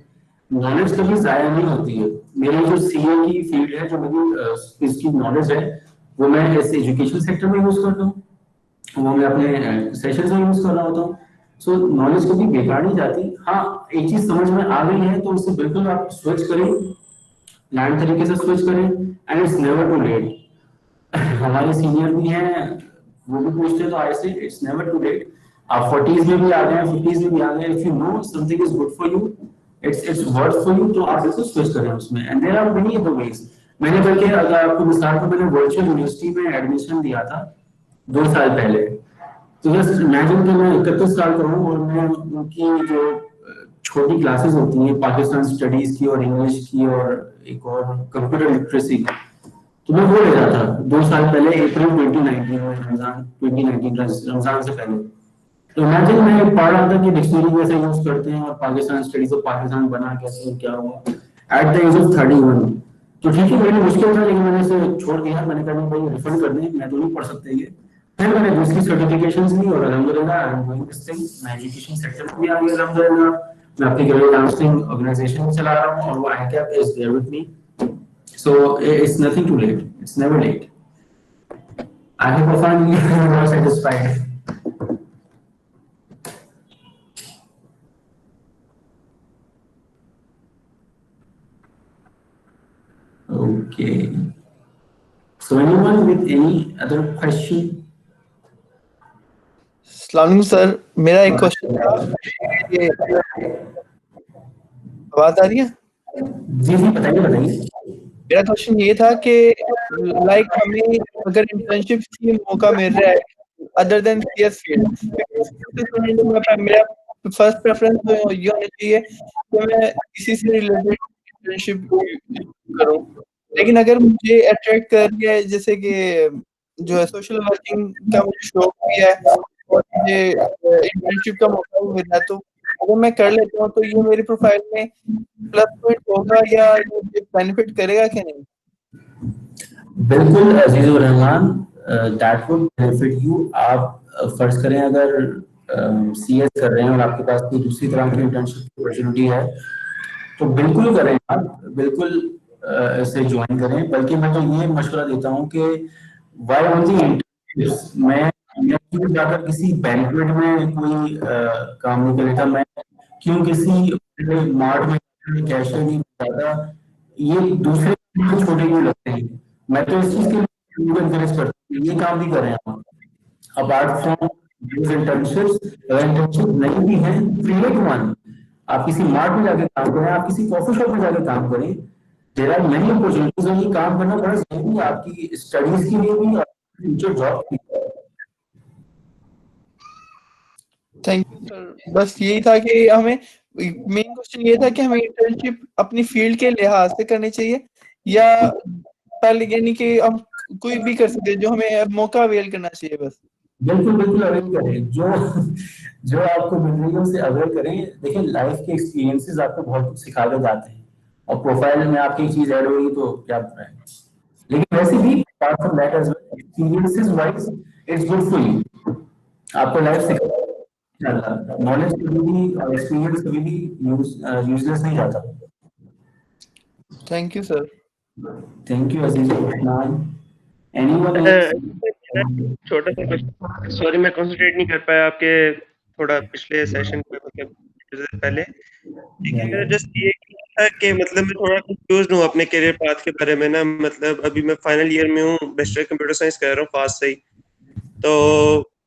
नॉलेज कभी जाया नहीं होती है। मेरी जो CA की फील्ड है, जो मेरी इसकी नॉलेज है, वो मैं ऐसे एजुकेशन सेक्टर में यूज करता हूँ, वो मैं अपने सेशन में यूज कर रहा होता हूँ। सो नॉलेज कभी बेकार नहीं जाती। हाँ, एक चीज समझ में आ गई है तो उससे बिल्कुल आप स्विच करें, लैंड तरीके से स्विच करें, and it's never too late. हमारे सीनियर भी हैं, वो भी पूछते तो आई से इट्स नेवर टू लेट। आप 40s में भी आ गए, 50s में भी आ गए, if you know something is good for you, it's worth for you, तो आप बिल्कुल स्विच करें उसमें, and there are many other ways. मैंने बल्कि अगर आपको मिसाल को, मैंने वर्चुअल यूनिवर्सिटी में एडमिशन दिया था 2 साल पहले। तो जस्ट इमेजिन कि मैं 31 साल का हूँ और मैं उनकी जो छोटी क्लासेस होती हैं पाकिस्तान स्टडीज की और इंग्लिश की और एक और कंप्यूटर लिटरेसी, तो मैं वो ले रहा था 2 साल पहले, अप्रैल 2019 में, रमजान 2019 रमजान से पहले। तो इमेजिन मैं पढ़ रहा था कि डिक्शनरी कैसे यूज करते हैं और पाकिस्तान स्टडीज ऑफ पाकिस्तान बना कैसे, क्या हुआ एट द एज ऑफ 31। तो ठीक है, मेरे लिए मुश्किल था, लेकिन मैंने इसे छोड़ दिया। मैंने कहा भाई रिफंड कर दें, मैं तो नहीं पढ़ सकते ये। फिर मैंने दूसरी सर्टिफिकेशंस ली और अल्हम्दुलिल्लाह I am doing this thing. मैं एजुकेशन सेक्टर में भी आ गया अल्हम्दुलिल्लाह। मैं अपनी करियर काउंसलिंग ऑर्गेनाइजेशन भी चला रहा हूँ और वो ICAP is there with me. So it's nothing too late. It's never late. I hope I find you more satisfied. Okay. So anyone with any other question? अस्सलाम सर, मेरा एक question था कि आवाज आ रही है? जी जी, बताइए बताइए। मेरा क्वेश्चन ये था कि लाइक हमें अगर इंटर्नशिप की मौका मिल रहा है अदर देन CS फील्ड, मेरा फर्स्ट प्रेफरेंस तो ये होना चाहिए कि मैं इसी से रिलेटेड इंटर्नशिप करूं। लेकिन अगर मुझे अट्रैक्ट कर रही है जैसे कि जो है सोशल वर्किंग का मुझे शौक भी है और मुझे इंटर्नशिप का मौका भी मिला, तो अगर मैं कर लेता हूँ तो ये मेरी प्रोफाइल में प्लस पॉइंट होगा या मुझे बेनिफिट करेगा कि नहीं? बिल्कुल Azizur Rahman, that would benefit you. आप फर्ज करें अगर CS कर रहे हैं और आपके पास कोई दूसरी तरह की इंटर्नशिप की अपॉर्चुनिटी है, तो बिल्कुल करें आप, बिल्कुल इसे ज्वाइन करें। बल्कि मैं तो ये मशवरा देता हूँ कि व्हाई ओनली इंटर्नशिप्स, मैं क्यों जाकर किसी बैंकवेट में कोई काम नहीं करेगा, मैं क्यों किसी मार्ट में कैशियर नहीं जाता, ये दूसरे छोटे क्यों लगते हैं? मैं तो इस चीज के लिए एनकरेज करता हूँ, ये काम भी करें आप। अपार्ट फ्रॉम इंटर्नशिप्स, अगर इंटर्नशिप नहीं भी है, क्रिएट वन। आप किसी मार्ट में जाके काम करें, आप किसी कॉफी शॉप में जाके काम करें, देयर आर मेनी अपॉर्चुनिटीज और ये काम करना बड़ा जरूरी है आपकी स्टडीज के लिए भी, फ्यूचर जॉब के लिए। Thank you sir. बस यही था कि हमें मेन क्वेश्चन ये था कि हमें इंटर्नशिप अपनी फील्ड के लिहाज से करनी चाहिए या पहले यानी कि हम कोई भी कर सकते हैं, जो हमें मौका अवेल करना चाहिए बस। बिल्कुल बिल्कुल अवेल करें, जो जो आपको मिल रही है उसे अवेल करें। देखिए लाइफ के एक्सपीरियंसेस आपको बहुत कुछ सिखा के जाते हैं, और प्रोफाइल में आपकी चीज ऐड होगी तो क्या बुरा है। लेकिन वैसे भी apart from that as well, experiences wise it's good for you, आपको लाइफ सिखा, नॉलेज कभी भी और एक्सपीरियंस कभी भी यूजलेस नहीं जाता। Thank you sir. Thank you Aziz Rahman. Anyone else? छोटा सा क्वेश्चन, सॉरी मैं कंसंट्रेट नहीं कर पाया आपके थोड़ा पिछले सेशन पे, मतलब पहले। लेकिन मेरा जस्ट ये था कि मतलब मैं थोड़ा कंफ्यूज हूँ अपने करियर पाथ के बारे में ना। मतलब अभी मैं फाइनल ईयर में हूँ, बैचलर कंप्यूटर साइंस कर रहा हूँ पास से ही। तो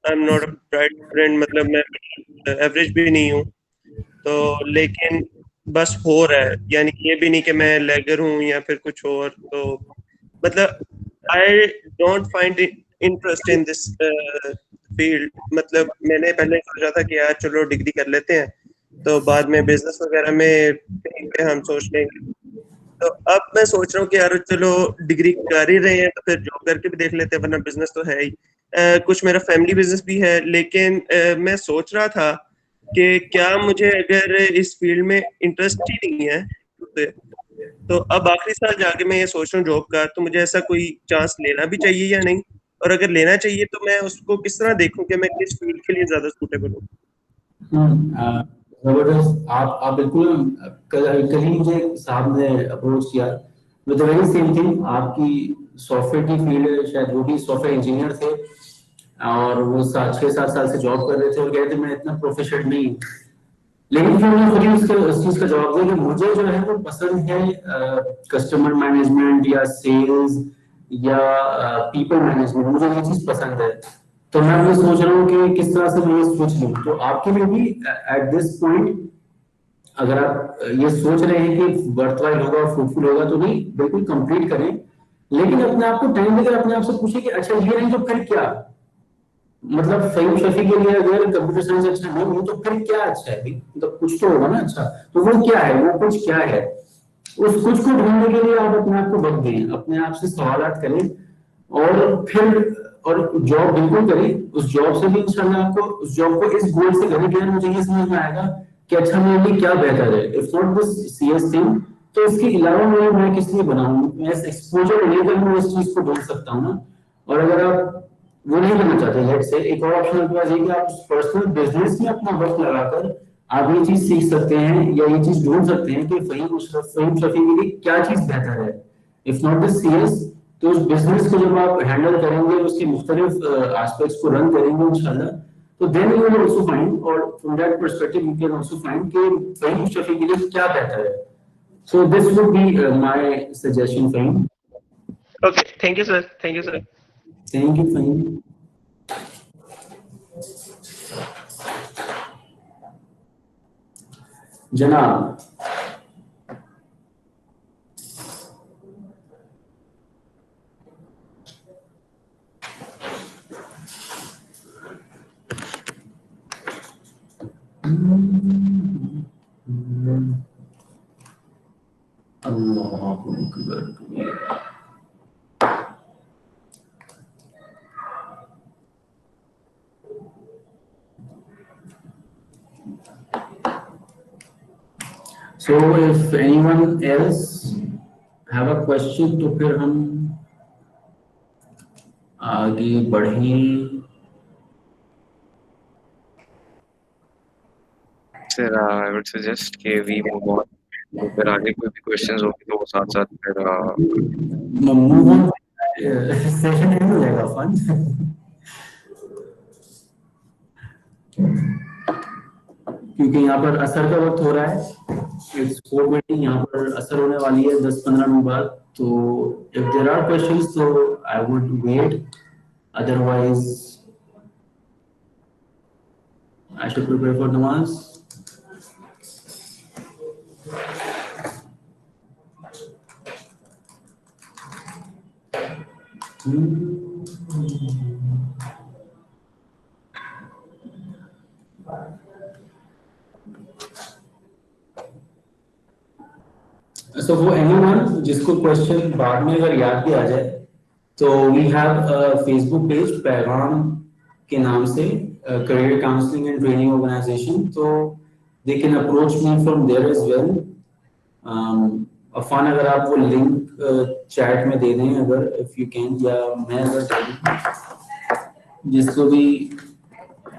I am not a bright student, मतलब मैं एवरेज भी नहीं हूँ। तो लेकिन बस हो रहा है, यानी कि ये भी नहीं कि मैं लैगर हूँ या फिर कुछ और। तो मतलब I don't find interest in this field. मतलब मैंने पहले सोचा था कि यार चलो डिग्री कर लेते हैं, तो बाद में बिजनेस वगैरह में कहीं पे हम सोच लेंगे। तो अब मैं सोच रहा हूँ कि यार चलो डिग्री कर ही रहे हैं तो फिर जॉब करके भी देख लेते हैं, वरना बिजनेस तो है ही। कुछ मेरा फैमिली बिजनेस भी है, लेकिन मैं सोच रहा था कि क्या मुझे अगर इस फील्ड में इंटरेस्ट ही नहीं है तो अब आखिरी साल जाके मैं ये सोच रहा हूँ जॉब का, तो मुझे ऐसा कोई चांस लेना भी चाहिए या नहीं? और अगर लेना चाहिए तो मैं उसको किस तरह देखूं कि मैं किस फील्ड के लिए ज्यादा सूटेबल हूँ? जबरदस्त। आप बिल्कुल, कल ही मुझे साहब ने अप्रोच किया with the very same thing. आपकी सॉफ्टवेयर की फील्ड है, शायद वो भी सॉफ्टवेयर इंजीनियर थे, और वो 6-7 साल से जॉब कर रहे थे और कहते मैं इतना प्रोफेशनल नहीं हूँ। लेकिन फिर मैं खुद ही उस चीज का जवाब दिया कि मुझे जो है वो पसंद है कस्टमर मैनेजमेंट या सेल्स या पीपल मैनेजमेंट, मुझे ये चीज पसंद है। तो मैं ये सोच रहा हूँ कि किस तरह से मैं ये सोच लूँ। तो आपके लिए भी एट दिस पॉइंट, अगर आप ये सोच रहे हैं कि वर्थवाइल होगा, फ्रूटफुल होगा, तो नहीं, बिल्कुल कंप्लीट करें। लेकिन अपने आप को टाइम देकर अपने आप से पूछिए कि अच्छा ये नहीं तो फिर क्या। मतलब फहीम शफी के लिए अगर कंप्यूटर साइंस अच्छा नहीं हो तो फिर क्या अच्छा है भाई, मतलब कुछ तो होगा ना अच्छा। तो वो क्या है, वो कुछ क्या है, उस कुछ को ढूंढने के लिए आप अपने आप को वक्त दें, अपने आप से सवालात करें, और फिर और जॉब बिल्कुल करें। उस जॉब से भी इंशाल्लाह आपको उस जॉब को इस गोल से करें कि यार मुझे ये समझ में आएगा कि अच्छा मेरे लिए क्या बेहतर है। If not this CS thing, तो इसके अलावा मैं किस लिए बनाऊं, मैं एक्सपोजर लेकर मैं इस चीज को ढूंढ सकता हूँ ना। और अगर आप वो नहीं करना चाहते, लेट्स से एक और ऑप्शन आपके पास है कि आप पर्सनल बिजनेस में अपना वक्त लगाकर आप ये चीज सीख सकते हैं या ये चीज ढूंढ सकते हैं कि फहीम शफी के लिए क्या चीज बेहतर है। इफ नॉट द सीएस, तो उस बिजनेस को जब आप हैंडल करेंगे, उसके मुख्तलिफ एस्पेक्ट्स को रन करेंगे इंशाल्लाह, तो then you will also find, और from that perspective you can also find कि फहीम शफी के लिए क्या बेहतर है। So this would be my suggestion Faheem. Okay, thank you sir, thank you sir. Thank you Faheem. जनाब, अल्लाहु Akbar. So if anyone else have a question, तो फिर हम आगे बढ़ें। Sir, I would suggest कि we move on. तो फिर आगे कोई भी क्वेश्चंस होंगे तो वो साथ साथ फिर मूव ऑन, सेशन एंड हो जाएगा फन। क्योंकि यहाँ पर असर का वक्त हो रहा है, इट्स 4:20, यहाँ पर असर होने वाली है 10-15 मिनट बाद। तो इफ देयर आर क्वेश्चंस तो I would wait, otherwise I should prepare for नमाज। So for anyone जिसको क्वेश्चन बाद में अगर याद भी आ जाए, तो वी हैव फेसबुक पेज पैगाम के नाम से, career counselling and training organisation, तो they can approach me from there as well. Afan अगर आप वो लिंक चैट में दे दें, अगर इफ यू कैन, या मैं अगर दे दूं, जिसको भी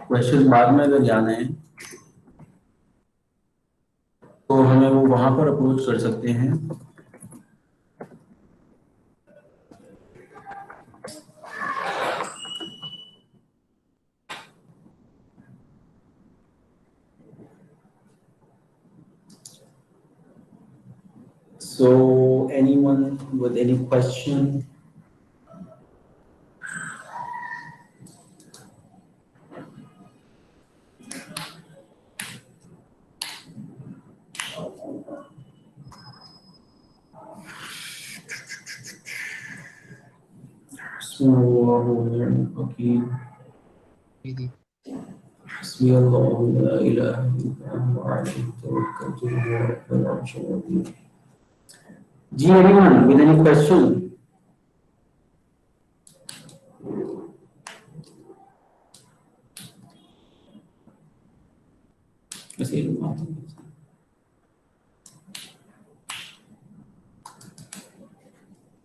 क्वेश्चन बाद में अगर जाना है तो हमें वो वहां पर अप्रोच कर सकते हैं। So anyone with any question? Ji, anyone with any question?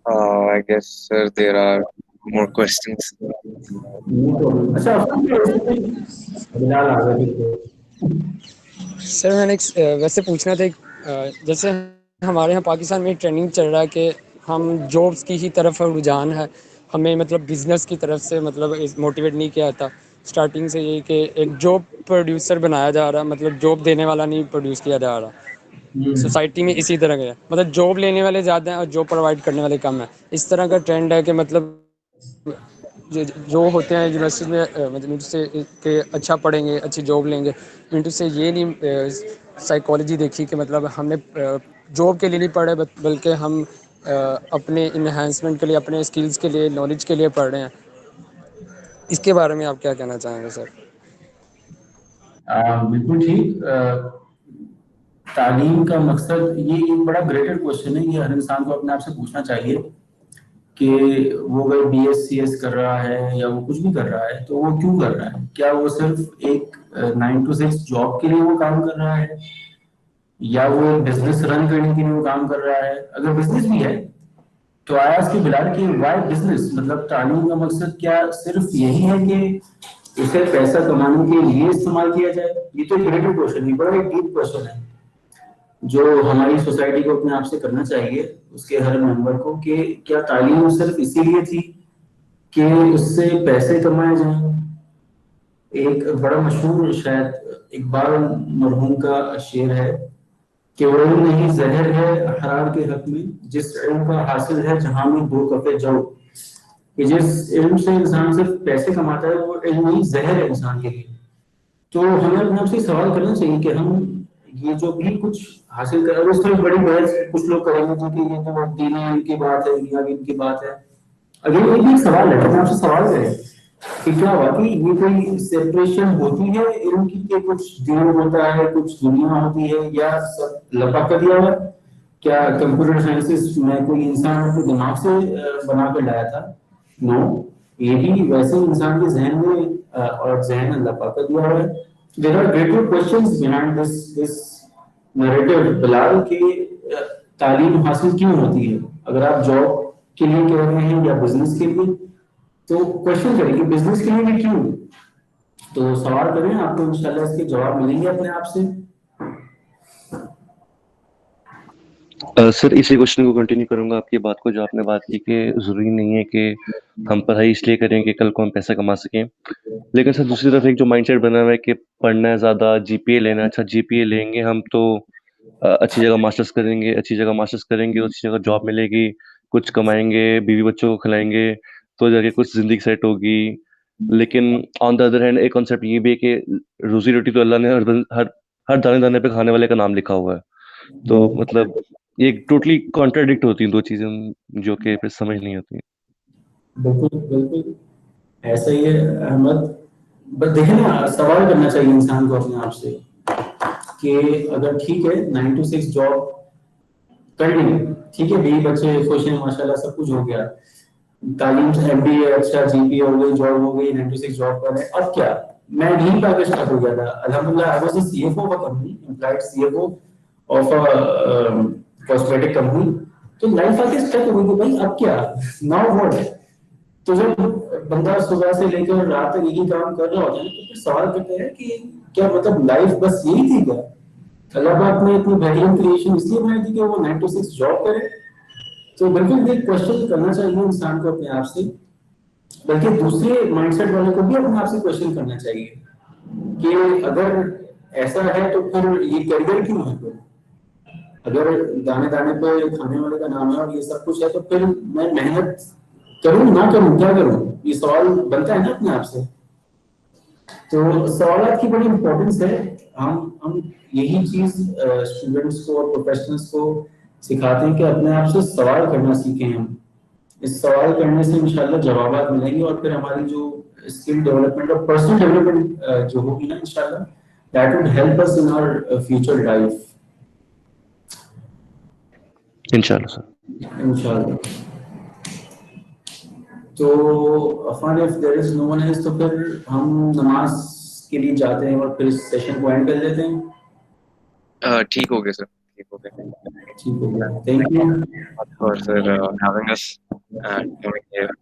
I guess, sir, there are more questions. अच्छा, बिलाल आ गए थे। सर मैंने वैसे पूछना था, जैसे हमारे यहाँ पाकिस्तान में ट्रेंडिंग चल रहा है कि हम जॉब्स की ही तरफ रुझान है, हमें मतलब बिजनेस की तरफ से मतलब मोटिवेट नहीं किया था स्टार्टिंग से, ये कि एक जॉब प्रोड्यूसर बनाया जा रहा, मतलब जॉब देने वाला नहीं प्रोड्यूस किया जा रहा। सोसाइटी में इसी तरह का है, मतलब जॉब लेने वाले ज़्यादा हैं और जॉब प्रोवाइड करने वाले कम हैं। इस तरह का ट्रेंड है कि मतलब जो होते हैं यूनिवर्सिटी में, मतलब से कि अच्छा पढ़ेंगे अच्छी जॉब लेंगे, इनटू से ये नहीं साइकोलॉजी देखी कि मतलब हमने जॉब के लिए नहीं पढ़े, बल्कि हम अपने इन्हेंसमेंट के लिए, अपने स्किल्स के लिए, नॉलेज के लिए पढ़ रहे हैं। इसके बारे में आप क्या कहना चाहेंगे सर? बिल्कुल ठीक। तालीम का मकसद, ये एक बड़ा ग्रेटर क्वेश्चन है, ये हर इंसान को अपने आप से पूछना चाहिए कि वो अगर BSc कर रहा है या वो कुछ भी कर रहा है तो वो क्यों कर रहा है। क्या वो सिर्फ एक 9 to 6 जॉब के लिए वो काम कर रहा है, या वो एक बिजनेस रन करने के लिए वो काम कर रहा है। अगर बिजनेस भी है तो आया उसकी बिलाल की वाई बिजनेस, मतलब तालीम का मकसद क्या सिर्फ यही है कि उसे पैसा कमाने के लिए इस्तेमाल किया जाए। ये तो एक ग्रेटर क्वेश्चन है, बड़ा एक डीप क्वेश्चन है जो हमारी सोसाइटी को अपने आप से करना चाहिए, उसके हर मेंबर को, कि क्या तालीम सिर्फ इसीलिए थी कि उससे पैसे कमाए जाएं। एक बड़ा मशहूर शायद इकबाल मरहूम का शेर है कि वो इल्म नहीं जहर है हरार के हक में, जिस इल्म का हासिल है जहां में दो कफे जाओ। कि जिस इल्म से इंसान सिर्फ पैसे कमाता है वो इल्म नहीं जहर है इंसान के लिए। तो हमें अपने आपसे सवाल करना चाहिए कि हम ये जो भी कुछ हासिल कर, उस तरफ बड़ी बहस कुछ लोग करेंगे जो कि ये तो दीनी इनकी बात है, दुनिया की इनकी बात है। अगर ये भी एक सवाल है, अपने आपसे सवाल करें कि क्या वाकई ये कोई सेपरेशन होती है इल्म की, कि कुछ दीन होता है कुछ दुनिया होती है, या सब लपा कर दिया हुआ। क्या कंप्यूटर साइंसेस में कोई इंसान अपने दिमाग से बना कर लाया था? नो, ये भी वैसे इंसान के जहन में और जहन अल्लाह पाक का दिया हुआ है। There are greater questions behind this narrative Bilal के तालीम हासिल क्यों होती है। अगर आप जॉब के लिए कह रहे हैं या बिजनेस के लिए, तो क्वेश्चन करें कि बिजनेस के लिए भी क्यों। तो सवाल करें, आपको इंशाल्लाह इसके जवाब मिलेंगे अपने आप से। सर इसी क्वेश्चन को कंटिन्यू करूंगा आपकी बात को, जो आपने बात की कि ज़रूरी नहीं है कि हम पढ़ाई इसलिए करें कि कल को हम पैसा कमा सकें। लेकिन सर दूसरी तरफ एक जो माइंडसेट बना हुआ है कि पढ़ना है ज़्यादा, जीपीए लेना है, अच्छा जीपीए लेंगे हम तो अच्छी जगह मास्टर्स करेंगे, अच्छी जगह मास्टर्स करेंगे, अच्छी जगह जॉब मिलेगी, कुछ कमाएंगे, बीवी बच्चों को खिलाएंगे, तो जाके कुछ ज़िंदगी सेट होगी। लेकिन ऑन द अदर हैंड एक कॉन्सेप्ट ये भी है कि रोजी रोटी तो अल्लाह ने हर हर दाने दाने पे खाने वाले का नाम लिखा हुआ है। तो मतलब ये टोटली कॉन्ट्राडिक्ट होती हैं दो चीजें, जो कि फिर समझ नहीं आती। बिल्कुल बिल्कुल ऐसा ही है अहमद। बस देखे ना, सवाल करना चाहिए इंसान को अपने आप से कि अगर ठीक है 9 to 6 जॉब कर ली, ठीक है, बीवी बच्चे खुश हैं माशाल्लाह, सब कुछ हो गया, तालीम एमबीए अच्छा, जीपीए हो गई, जॉब हो गई, 9 to 6 जॉब कर रहे हैं, अब क्या? मैं यहीं पे आगे स्टार्ट हो गया था अल्हम्दुलिल्लाह। I was the CFO of a company, employed CFO of a cosmetic company. तो लाइफ आगे स्टक हो गई कि भाई अब क्या, नाउ व्हाट? तो जब बंदा सुबह से लेकर रात तक यही काम कर रहा होता है तो फिर सवाल करते हैं कि क्या मतलब लाइफ बस यही थी क्या? अल्लाह पाक ने इतनी बेहतरीन क्रिएशन इसलिए बनाई थी कि वो 9 to 6 जॉब करे? तो बिल्कुल ये क्वेश्चन करना चाहिए इंसान को अपने आप से, बल्कि दूसरे माइंडसेट वाले को भी अपने आप से क्वेश्चन करना चाहिए कि अगर ऐसा है तो फिर ये करियर क्यों है? फिर अगर दाने दाने पे खाने वाले का नाम है और ये सब कुछ है तो फिर मैं मेहनत करूं ना करूं, क्या करूं? ये सवाल बनता है ना अपने आप से। तो सवालात की बड़ी इंपॉर्टेंस है। हम यही चीज स्टूडेंट्स को और प्रोफेशनल्स को सिखाते हैं कि अपने आप से सवाल करना सीखें हम। इस सवाल करने से इंशाल्लाह जवाबात मिलेंगे और फिर हमारी जो स्किल डेवलपमेंट और पर्सनल डेवलपमेंट जो होगी ना इंशाल्लाह, that would help us in our future life इंशाल्लाह सर। इंशाल्लाह। तो Afan, if there is no one else तो फिर हम नमाज के लिए जाते हैं और फिर इस सेशन को एंड कर देते हैं। ठीक हो गया सर, ठीक हो गया। ठीक हो गया, thank you. for sir having us and coming here,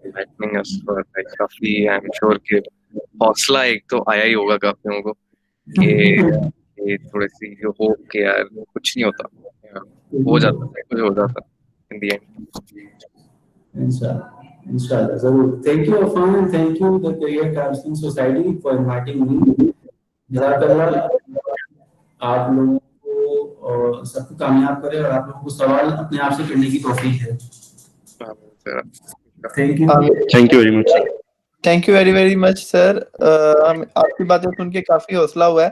enlightening us for like काफी I'm sure कि हौसला एक तो आया ही होगा काफी लोगों को कि थोड़ी सी जो हो कि यार कुछ नहीं होता, हो जाता है, कुछ हो जाता in the end। इंशाल्लाह इंशाल्लाह जरूर। Thank you Afan and thank you the career counselling society for inviting me. जज़ाकल्लाह। आप लोगों को और सबको कामयाब करे और आप लोगों को सवाल अपने आप से करने की तौफीक है। Thank you. Thank you very much sir. Thank you very much sir. आपकी बातें सुन के काफी हौसला हुआ है,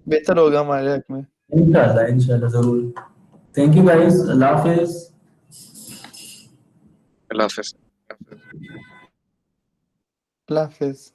बेहतर होगा हमारे हक में। इंशाल्लाह इंशाल्लाह जरूर। Thank you guys, Allah Hafiz. Allah Hafiz. Allah Hafiz.